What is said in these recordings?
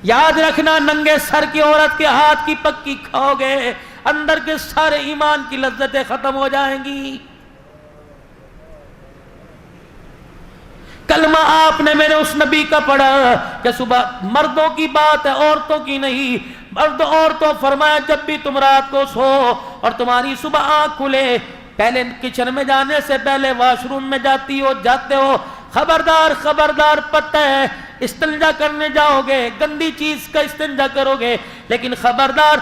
یاد رکھنا ننگے سر کی عورت کے ہاتھ کی پکی کھاؤ گے اندر کے سارے ایمان کی لذتیں ختم ہو جائیں گی. کلمہ آپ نے میرے اس نبی کا پڑھا کہ صبح مردوں کی بات ہے عورتوں کی نہیں. مرد عورتوں فرمایا جب بھی تم رات کو سو اور تمہاری صبح آنکھ کھلے پہلے کچن میں جانے سے پہلے واش روم میں جاتے ہو خبردار خبردار پتہ ہے استنجا کرنے جاؤ گے گندی چیز کا استنجا کرو گے لیکن خبردار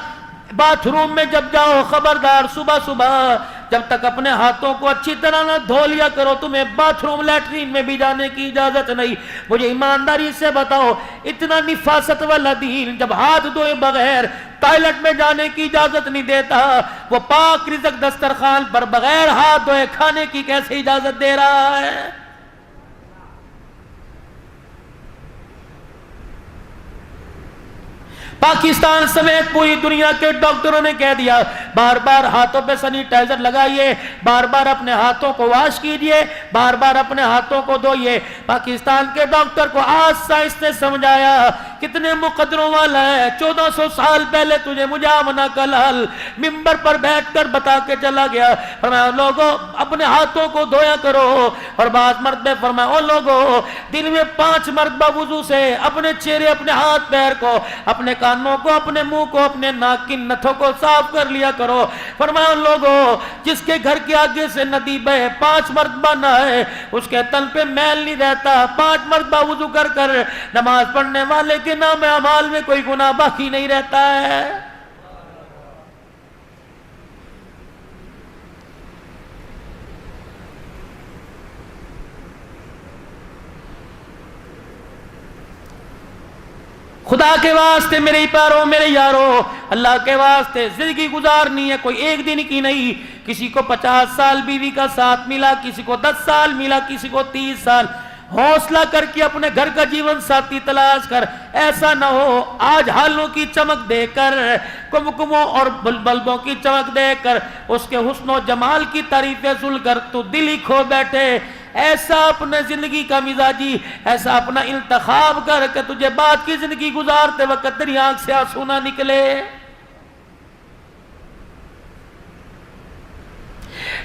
باتھ روم میں جب جاؤ خبردار صبح صبح جب تک اپنے ہاتھوں کو اچھی طرح نہ دھو لیا کرو تمہیں باتھ روم لیٹرین میں بھی جانے کی اجازت نہیں. مجھے ایمانداری سے بتاؤ اتنا نفاست والا دین جب ہاتھ دھوئے بغیر ٹوائلٹ میں جانے کی اجازت نہیں دیتا وہ پاک رزق دسترخوان پر بغیر ہاتھ دھوئے کھانے کی کیسے اجازت دے رہا ہے؟ پاکستان سمیت پوری دنیا کے ڈاکٹروں نے کہہ دیا بار بار ہاتھوں پہ سینیٹائزر لگائیے بار بار اپنے ہاتھوں کو واش کیجئے بار بار اپنے ہاتھوں کو دھوئیے. پاکستان کے ڈاکٹر کو آج سائنس نے سمجھایا کتنے مقدروں والا ہے 1400 سال پہلے تجھے مجامنہ کا لال ممبر پر بیٹھ کر بتا کے چلا گیا. فرمایا لوگوں اپنے ہاتھوں کو دھویا کرو. اور بعض مرد نے فرمایا او لوگوں دن میں 5 مرتبہ وضو سے اپنے چہرے اپنے ہاتھ پیر کو اپنے کانوں کو اپنے منہ کو اپنے ناک کی نتھوں کو صاف کر لیا کرو. فرمایا لوگوں جس کے گھر کے آگے سے ندی بہے 5 مرتبہ نہائے اس کے تن پہ میل نہیں رہتا 5 مرتبہ وضو کر کر نماز پڑھنے والے کے نام اعمال میں کوئی گناہ باقی نہیں رہتا ہے. خدا کے واسطے میرے پیاروں میرے یاروں اللہ کے واسطے زندگی گزارنی ہے کوئی ایک دن کی نہیں. کسی کو 50 سال بیوی کا ساتھ ملا کسی کو 10 سال ملا کسی کو 30 سال. حوصلہ کر کے اپنے گھر کا جیون ساتھی تلاش کر. ایسا نہ ہو آج ہالوں کی چمک دے کر کمکموں اور بلبوں کی چمک دے کر اس کے حسن و جمال کی تعریفیں سن کر تو دل ہی کھو بیٹھے. ایسا اپنے زندگی کا مزاجی ایسا اپنا انتخاب کر کہ تجھے بعد کی زندگی گزارتے وقت تیری آنکھ سے آنسو نہ نکلے.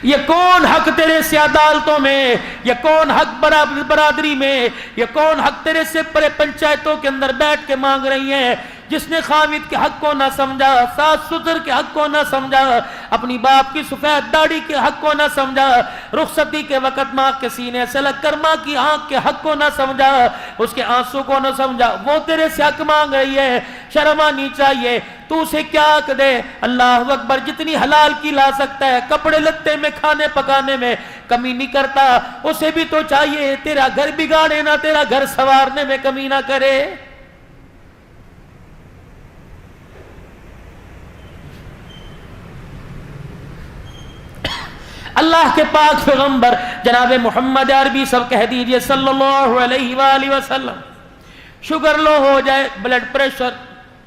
یہ کون حق تیرے سے عدالتوں میں یہ کون حق برادری میں یہ کون حق تیرے سے پرے پنچایتوں کے اندر بیٹھ کے مانگ رہی ہیں جس نے خامد کے حق کو نہ سمجھا ساس سسر کے حق کو نہ سمجھا اپنی باپ کی سفید داڑھی کے حق کو نہ سمجھا رخصتی کے وقت ماں کے سینے سے لگ کر ماں کی آنکھ کے حق کو نہ سمجھا اس کے آنسو کو نہ سمجھا وہ تیرے سے حق مانگ رہی ہے. شرم آنی چاہیے تو اسے کیا حق دے. اللہ اکبر جتنی حلال کی لا سکتا ہے کپڑے لتے میں کھانے پکانے میں کمی نہیں کرتا اسے بھی تو چاہیے تیرا گھر بگاڑے نہ تیرا گھر سنوارنے میں کمی نہ کرے. اللہ کے پاک پیغمبر جناب محمد عربی سب کہہ دیجئے صلی اللہ علیہ وآلہ وسلم شوگر لو ہو جائے بلڈ پریشر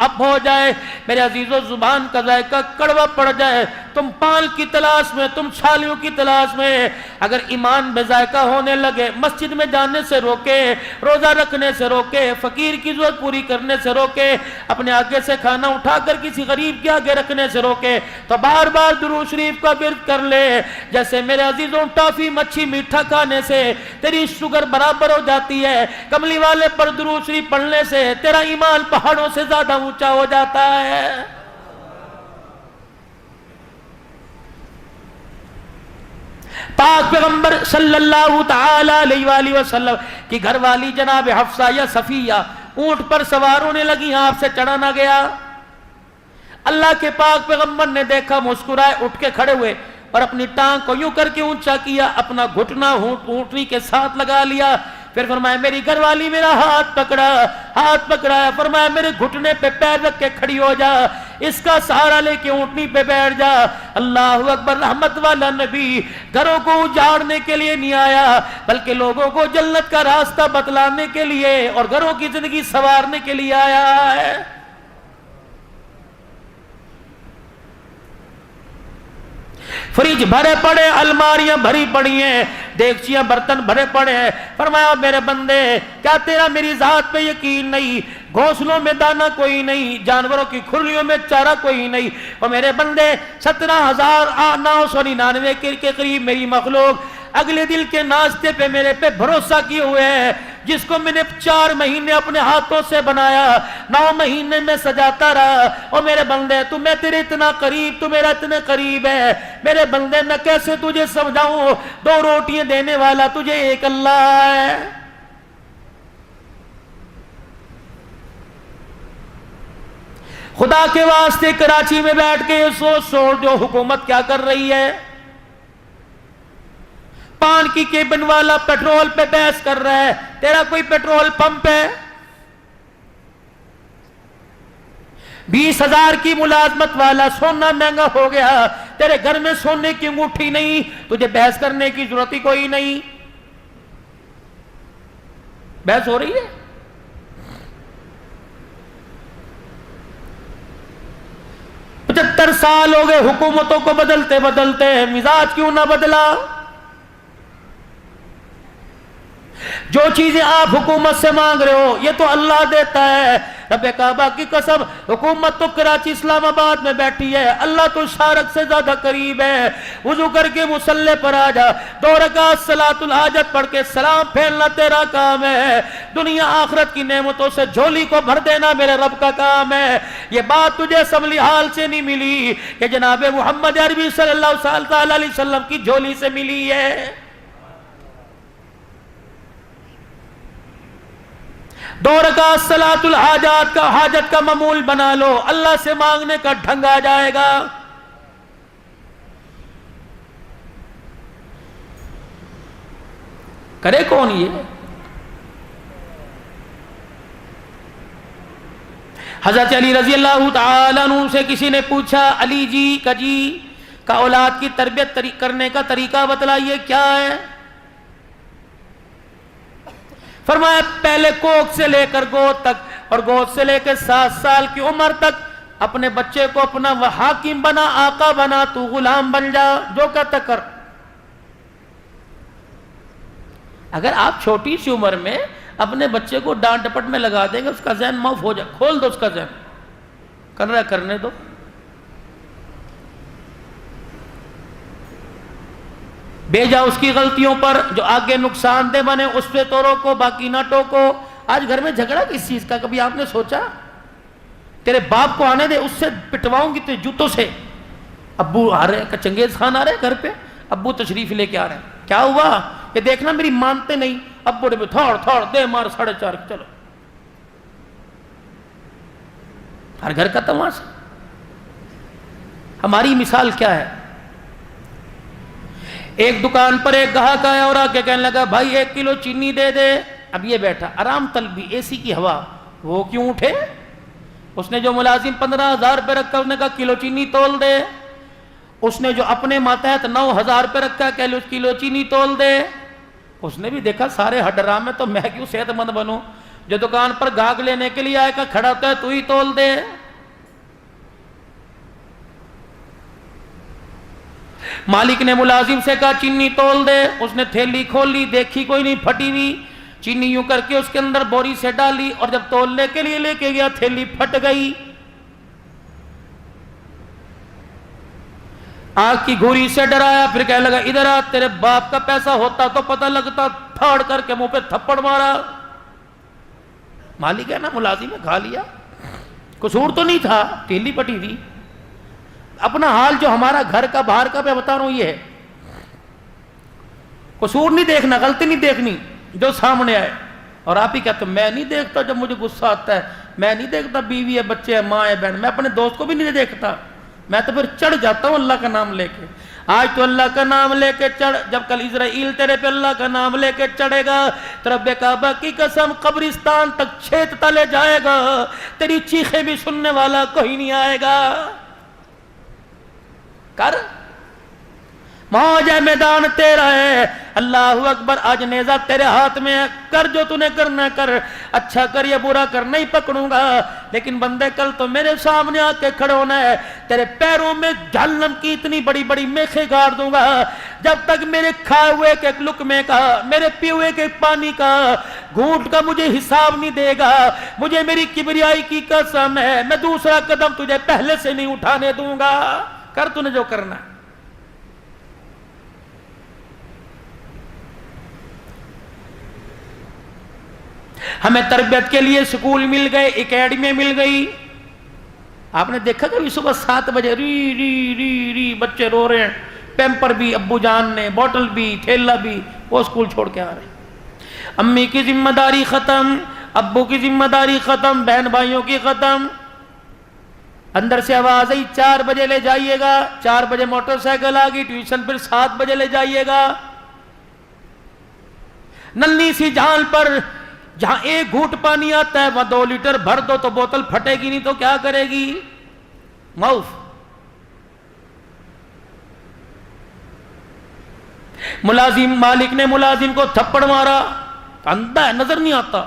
اپ ہو جائے میرے عزیزو زبان کا ذائقہ کڑوا پڑ جائے تم پال کی تلاش میں تم چھالیوں کی تلاش میں اگر ایمان بے ذائقہ ہونے لگے مسجد میں جانے سے روکے روزہ رکھنے سے روکے فقیر کی ضرورت پوری کرنے سے روکے اپنے آگے سے کھانا اٹھا کر کسی غریب کے آگے رکھنے سے روکے تو بار بار درود شریف کا ورد کر لے جیسے میرے عزیزوں ٹافی مچھی میٹھا کھانے سے تیری شوگر برابر ہو جاتی ہے کملی والے پر درود شریف پڑھنے سے تیرا ایمان پہاڑوں سے زیادہ اونچا ہو جاتا ہے. پاک پیغمبر صلی اللہ تعالی علیہ وآلہ وسلم کی گھر والی جناب حفصہ یا صفیہ اونٹ پر سوار ہونے لگی آپ سے چڑھا نہ گیا. اللہ کے پاک پیغمبر نے دیکھا مسکرائے اٹھ کے کھڑے ہوئے اور اپنی ٹانگ کو یوں کر کے اونچا کیا اپنا گھٹنا اونٹنی کے ساتھ لگا لیا. پھر فرمایا میری گھر والی میرا ہاتھ پکڑا فرمایا میرے گھٹنے پہ پیر رکھ کے کھڑی ہو جا اس کا سہارا لے کے اونٹنی پہ بیٹھ جا. اللہ اکبر. رحمت والا نبی گھروں کو اجاڑنے کے لیے نہیں آیا بلکہ لوگوں کو جنت کا راستہ بتلانے کے لیے اور گھروں کی زندگی سنوارنے کے لیے آیا ہے. فریج بھرے پڑے، الماریاں بھری پڑی ہیں، دیگچیاں برتن بھرے پڑے ہیں۔ فرمایا میرے بندے کیا تیرا میری ذات پہ یقین نہیں؟ گھونسلوں میں دانہ کوئی نہیں، جانوروں کی کھرلیوں میں چارہ کوئی نہیں۔ اور میرے بندے 17,999 کے قریب میری مخلوق اگلے دل کے ناشتے پہ میرے پہ بھروسہ کیے ہوئے ہیں، جس کو میں نے 4 مہینے اپنے ہاتھوں سے بنایا، 9 مہینے میں سجاتا رہا۔ اور میرے بندے تو میں تیرے اتنا قریب، تو میرا اتنے قریب ہے میرے بندے، میں کیسے تجھے سمجھاؤں؟ 2 روٹیاں دینے والا تجھے ایک اللہ ہے۔ خدا کے واسطے کراچی میں بیٹھ کے یہ سوچ جو حکومت کیا کر رہی ہے۔ پان کی کیبن والا پیٹرول پہ بحث کر رہا ہے، تیرا کوئی پیٹرول پمپ ہے؟ 20,000 کی ملازمت والا، سونا مہنگا ہو گیا، تیرے گھر میں سونے کی انگوٹھی نہیں، تجھے بحث کرنے کی ضرورت ہی کوئی نہیں۔ بحث ہو رہی ہے؟ 75 سال ہو گئے حکومتوں کو بدلتے بدلتے، مزاج کیوں نہ بدلا؟ جو چیزیں آپ حکومت سے مانگ رہے ہو یہ تو اللہ دیتا ہے۔ رب کعبہ کی قسم، حکومت تو کراچی اسلام آباد میں بیٹھی ہے، اللہ تو شارق سے زیادہ قریب ہے۔ وضو کر کے مصلی پر آ جا، 2 رکعت صلاۃ الحاجت پڑھ کے سلام پھیرنا تیرا کام ہے۔ دنیا آخرت کی نعمتوں سے جھولی کو بھر دینا میرے رب کا کام ہے۔ یہ بات تجھے سملی حال سے نہیں ملی، کہ جناب محمد عربی صلی اللہ علیہ وسلم کی جھولی سے ملی ہے۔ 2 رکعت صلاۃ الحاجات کا، حاجت کا معمول بنا لو، اللہ سے مانگنے کا ڈھنگ آ جائے گا۔ کرے کون یہ؟ حضرت علی رضی اللہ تعالیٰ عنہ سے کسی نے پوچھا، علی جی کا اولاد کی تربیت کرنے کا طریقہ بتلائیے، کیا ہے؟ فرمایا پہلے کوکھ سے لے کر گود تک، اور گود سے لے کے 7 سال کی عمر تک اپنے بچے کو اپنا حاکم بنا، آقا بنا، تو غلام بن جا، جو کہتا کر۔ اگر آپ چھوٹی سی عمر میں اپنے بچے کو ڈانٹ ڈپٹ میں لگا دیں گے، اس کا ذہن معاف ہو جائے، کھول دو اس کا ذہن، کر رہا ہے کرنے دو۔ بھیجا اس کی غلطیوں پر، جو آگے نقصان دہ بنے اس پہ تو روکو، باقی نہ ٹوکو۔ آج گھر میں جھگڑا کس چیز کا؟ کبھی آپ نے سوچا؟ تیرے باپ کو آنے دے، اس سے پٹواؤں گی تیرے جوتوں سے۔ ابو آ رہے ہیں، چنگیز خان آ رہے ہیں گھر پہ، ابو تشریف لے کے آ رہے ہیں، کیا ہوا؟ کہ دیکھنا میری مانتے نہیں، ابو نے تھوڑ دے مار 4:30، چلو۔ ہر گھر کا تماشا۔ ہماری مثال کیا ہے؟ ایک دکان پر ایک گاہک آیا اور آ کے کہنے لگا، بھائی 1 کلو چینی دے دے۔ اب یہ بیٹھا آرام طلبی، اے سی کی ہوا، وہ کیوں اٹھے؟ اس نے جو ملازم 15,000 روپے رکھا، اس نے کہا کلو چینی تول دے۔ اس نے جو اپنے ماتحت 9,000 روپے رکھا، کلو چینی تول دے۔ اس نے بھی دیکھا سارے حرام ہے، تو میں کیوں صحت مند بنوں؟ جو دکان پر گاہک لینے کے لیے آئے گا کھڑا ہوتا ہے، تو ہی تول دے۔ مالک نے ملازم سے کہا چینی تول دے۔ اس نے تھیلی کھولی، دیکھی کوئی نہیں، پھٹی ہوئی چینی، یوں کر کے اس کے اندر بوری سے ڈالی، اور جب تولنے کے لیے لے کے گیا تھیلی پھٹ گئی۔ آنکھ کی گھوری سے ڈرایا، پھر کہنے لگا ادھر آ، تیرے باپ کا پیسہ ہوتا تو پتہ لگتا، تھاڑ کر کے منہ پہ تھپڑ مارا۔ مالک ہے نا، ملازم ہے، کھا لیا، قصور تو نہیں تھا، تھیلی پھٹی تھی۔ اپنا حال جو ہمارا گھر کا باہر کا میں بتا رہا ہوں، یہ ہے قصور نہیں دیکھنا، غلطی نہیں دیکھنی، جو سامنے آئے۔ اور آپ ہی کہتے ہیں میں نہیں دیکھتا جب مجھے غصہ آتا ہے، میں نہیں دیکھتا بیوی ہے، بچے ہیں، ماں ہے، بہن، میں اپنے دوست کو بھی نہیں دیکھتا، میں تو پھر چڑھ جاتا ہوں اللہ کا نام لے کے۔ آج تو اللہ کا نام لے کے چڑھ، جب کل اسرائیل تیرے پہ اللہ کا نام لے کے چڑھے گا تو رب کعبہ کی قسم قبرستان تک چھیدتا لے جائے گا، تیری چیخیں بھی سننے والا کوئی نہیں آئے گا۔ کر موج ہے، میدان تیرا ہے، اللہ اکبر، آج نیزہ تیرے ہاتھ میں ہے، کر جو تو نے کرنا کر، اچھا کر یا برا کر، نہیں پکڑوں گا، لیکن بندے کل تو میرے سامنے آ کے کھڑے ہونا ہے، تیرے پیروں میں جہنم کی اتنی بڑی بڑی میخیں گاڑ دوں گا، جب تک میرے کھائے ہوئے کے ایک لقمے کا، میرے پیے ہوئے کے پانی کا گھونٹ کا مجھے حساب نہیں دے گا، مجھے میری کبریائی کی قسم ہے، میں دوسرا قدم تجھے پہلے سے نہیں اٹھانے دوں گا، کر تو نے جو کرنا ہے۔ ہمیں تربیت کے لیے سکول مل گئے، اکیڈمی مل گئی۔ آپ نے دیکھا کہ صبح 7 بجے ری ری ری ری بچے رو رہے ہیں، پیمپر بھی ابو جان نے، بوٹل بھی، تھیلا بھی، وہ سکول چھوڑ کے آ رہے ہیں۔ امی کی ذمہ داری ختم، ابو کی ذمہ داری ختم، بہن بھائیوں کی ختم۔ اندر سے آواز آئی 4 بجے لے جائیے گا، 4 بجے موٹر سائیکل آ گئی، ٹیوشن پھر 7 بجے لے جائیے گا۔ ننھی سی جھال پر جہاں 1 گھونٹ پانی آتا ہے وہاں 2 لیٹر بھر دو تو بوتل پھٹے گی نہیں تو کیا کرے گی؟ معاف۔ ملازم، مالک نے ملازم کو تھپڑ مارا، اندھا ہے، نظر نہیں آتا،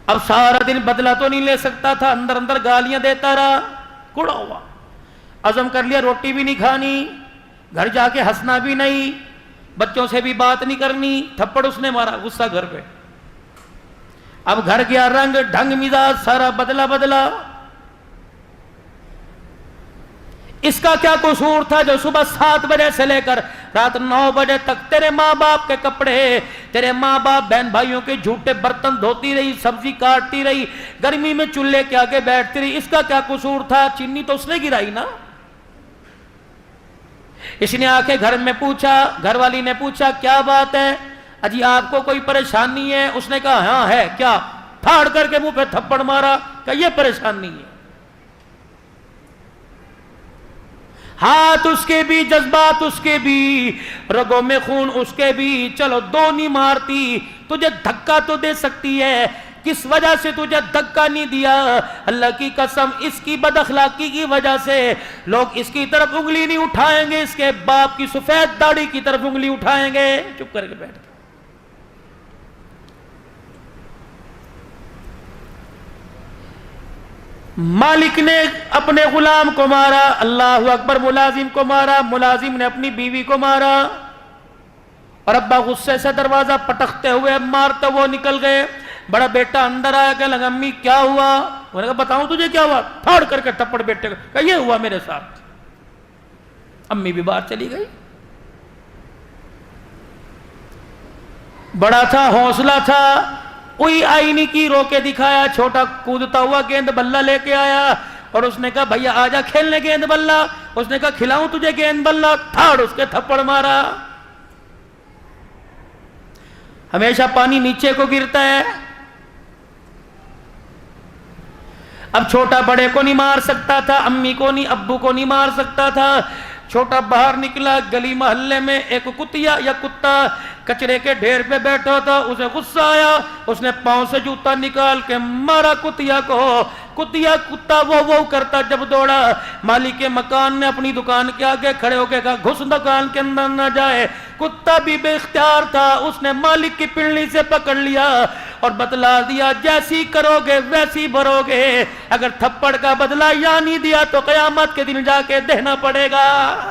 اب سارا دن بدلہ تو نہیں لے سکتا تھا، اندر اندر گالیاں دیتا رہا، کوڑا ہوا، عزم کر لیا روٹی بھی نہیں کھانی، گھر جا کے ہنسنا بھی نہیں، بچوں سے بھی بات نہیں کرنی، تھپڑ اس نے مارا، غصہ گھر پہ۔ اب گھر گیا رنگ ڈھنگ مزاج سارا بدلا۔ اس کا کیا قصور تھا جو صبح 7 بجے سے لے کر رات 9 بجے تک تیرے ماں باپ کے کپڑے، تیرے ماں باپ بہن بھائیوں کے جھوٹے برتن دھوتی رہی، سبزی کاٹتی رہی، گرمی میں چولہے کے آگے بیٹھتی رہی، اس کا کیا قصور تھا؟ چینی تو اس نے گرائی نا۔ اس نے آ کے گھر میں پوچھا، گھر والی نے پوچھا کیا بات ہے اجی آپ کو کوئی پریشانی ہے؟ اس نے کہا ہاں ہے۔ کیا؟ پھاڑ کر کے منہ پہ تھپڑ مارا، کہ یہ پریشانی ہے۔ ہاتھ اس کے بھی، جذبات اس کے بھی، رگوں میں خون اس کے بھی، چلو 2 نہیں مارتی، تجھے دھکا تو دے سکتی ہے، کس وجہ سے تجھے دھکا نہیں دیا؟ اللہ کی قسم اس کی بد اخلاقی کی وجہ سے لوگ اس کی طرف انگلی نہیں اٹھائیں گے، اس کے باپ کی سفید داڑھی کی طرف انگلی اٹھائیں گے۔ چپ کر کے بیٹھ گئے۔ مالک نے اپنے غلام کو مارا، اللہ اکبر، ملازم کو مارا، ملازم نے اپنی بیوی کو مارا، اور ابا غصے سے دروازہ پٹکتے ہوئے مارتے وہ نکل گئے۔ بڑا بیٹا اندر آیا کہ لگا امی کیا ہوا؟ انہوں نے کہا بتاؤں تجھے کیا ہوا؟ پھاڑ کر کے تھپڑ بیٹے کا، کہا یہ ہوا میرے ساتھ۔ امی بھی باہر چلی گئی۔ بڑا تھا، حوصلہ تھا، کوئی آئی نہیں کی، رو کے دکھایا، چھوٹا کودتا ہوا گیند بلہ لے کے آیا، اور اس نے کہا بھیا آجا کھیلنے گیند بلہ۔ اس نے کہا کھلاؤں تجھے گیند بلہ؟ تھاڑ اس کے تھپڑ مارا۔ ہمیشہ پانی نیچے کو گرتا ہے۔ اب چھوٹا بڑے کو نہیں مار سکتا تھا، امی کو نہیں، ابو کو نہیں مار سکتا تھا۔ چھوٹا باہر نکلا، گلی محلے میں ایک کتیا یا کتا کچرے کے ڈھیر پہ بیٹھا تھا، اسے غصہ آیا، اس نے پاؤں سے جوتا نکال کے مارا کتیا کو۔ کتا وہ کرتا جب دوڑا، مالک کے مکان نے اپنی دکان کے آگے کھڑے ہو کے کہا گھس دکان کے اندر نہ جائے۔ کتا بھی بے اختیار تھا، اس نے مالک کی پنڈلی سے پکڑ لیا اور بتلا دیا جیسی کرو گے ویسی بھرو گے، اگر تھپڑ کا بدلہ یا نہیں دیا تو قیامت کے دن جا کے دینا پڑے گا۔